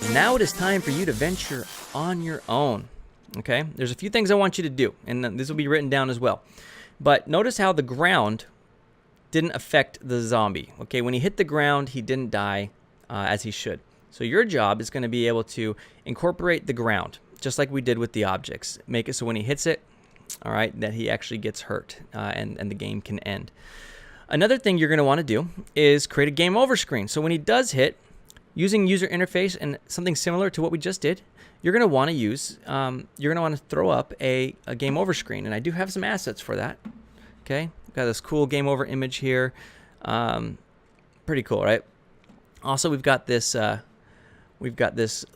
Now it is time for you to venture on your own. Okay, there's a few things I want you to do, and this will be written down as well. But notice how the ground didn't affect the zombie. Okay, when he hit the ground, he didn't die as he should. So your job is going to be able to incorporate the ground, just like we did with the objects. Make it so when he hits it, all right, that he actually gets hurt and the game can end. Another thing you're going to want to do is create a game over screen. So when he does hit, using user interface and something similar to what we just did, you're going to want to use, you're going to want to throw up a game over screen. And I do have some assets for that. Okay, got this cool game over image here. Pretty cool, right? Also, we've got this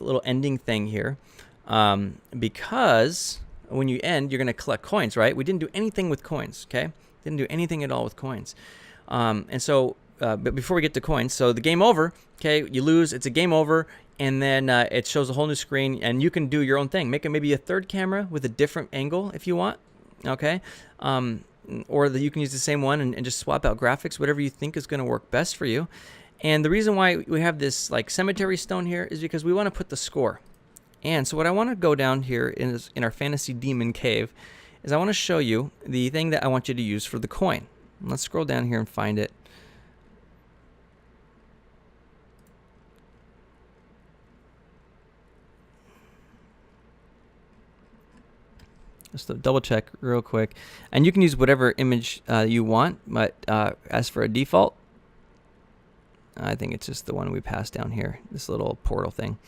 little ending thing here because when you end, you're going to collect coins, right? We didn't do anything with coins, okay? Didn't do anything at all with coins. And so, but before we get to coins, so the game over, okay, you lose, it's a game over, and then it shows a whole new screen, and you can do your own thing. Make it maybe a third camera with a different angle if you want, okay? Or you can use the same one and just swap out graphics, whatever you think is going to work best for you. And the reason why we have this like cemetery stone here is because we want to put the score. And so what I want to go down here in our fantasy demon cave is I want to show you the thing that I want you to use for the coin. Let's scroll down here and find it. Just to double check real quick. And you can use whatever image you want, but as for a default, I think it's just the one we passed down here, this little portal thing.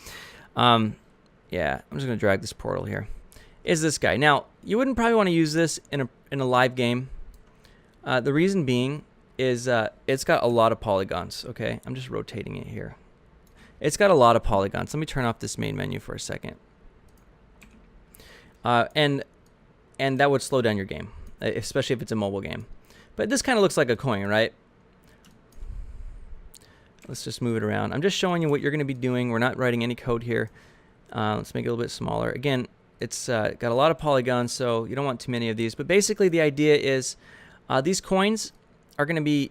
Yeah, I'm just going to drag this portal here. Is this guy. Now, you wouldn't probably want to use this in a live game. The reason being is it's got a lot of polygons, okay? I'm just rotating it here. It's got a lot of polygons. Let me turn off this main menu for a second. And that would slow down your game, especially if it's a mobile game. But this kind of looks like a coin, right? Let's just move it around. I'm just showing you what you're going to be doing. We're not writing any code here. Let's make it a little bit smaller. Again, it's got a lot of polygons, so you don't want too many of these. But basically, the idea is these coins are going to be,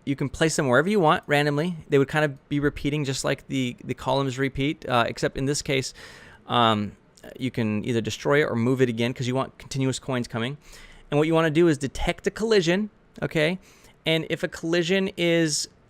you can place them wherever you want randomly. They would kind of be repeating just like the columns repeat, except in this case, you can either destroy it or move it again because you want continuous coins coming. And what you want to do is detect a collision, okay? And if a collision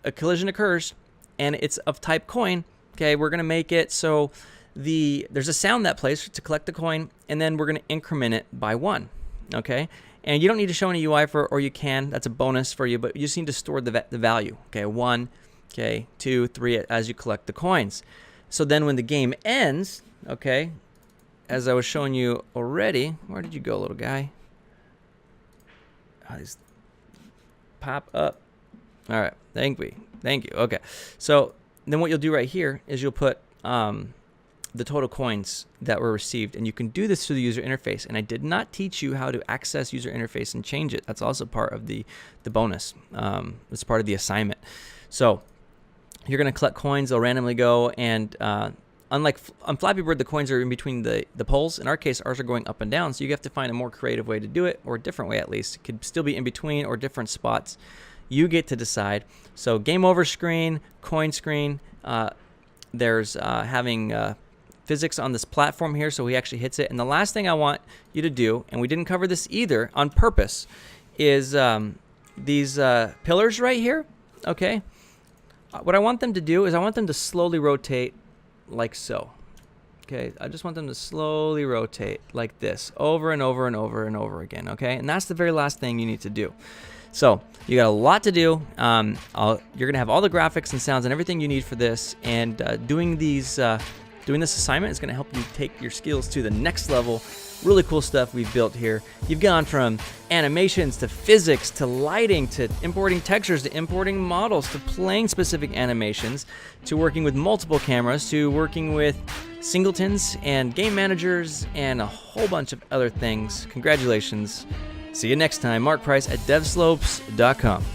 occurs and it's of type coin, okay, we're going to make it so there's a sound that plays to collect the coin, and then we're going to increment it by 1, okay? And you don't need to show any UI for it, or you can. That's a bonus for you, but you just need to store the value, okay? 1, okay, 2, 3 as you collect the coins. So then when the game ends, okay, as I was showing you already, where did you go, little guy? Oh, these pop up. All right, thank you. Okay, so then what you'll do right here is you'll put the total coins that were received, and you can do this through the user interface. And I did not teach you how to access user interface and change it. That's also part of the bonus. It's part of the assignment. So you're going to collect coins. They'll randomly go, and unlike on Flappy Bird, the coins are in between the poles. In our case, ours are going up and down, so you have to find a more creative way to do it, or a different way at least. It could still be in between or different spots. You get to decide. So game over screen, coin screen. There's having physics on this platform here, so he actually hits it. And the last thing I want you to do, and we didn't cover this either on purpose, is these pillars right here, okay? What I want them to do is I want them to slowly rotate like so. Okay, I just want them to slowly rotate like this over and over and over and over again, okay? And that's the very last thing you need to do. So you got a lot to do. You're gonna have all the graphics and sounds and everything you need for this, and doing this assignment is gonna help you take your skills to the next level. Really cool stuff we've built here. You've gone from animations to physics to lighting to importing textures to importing models to playing specific animations to working with multiple cameras to working with singletons and game managers and a whole bunch of other things. Congratulations. See you next time. Mark Price at devslopes.com.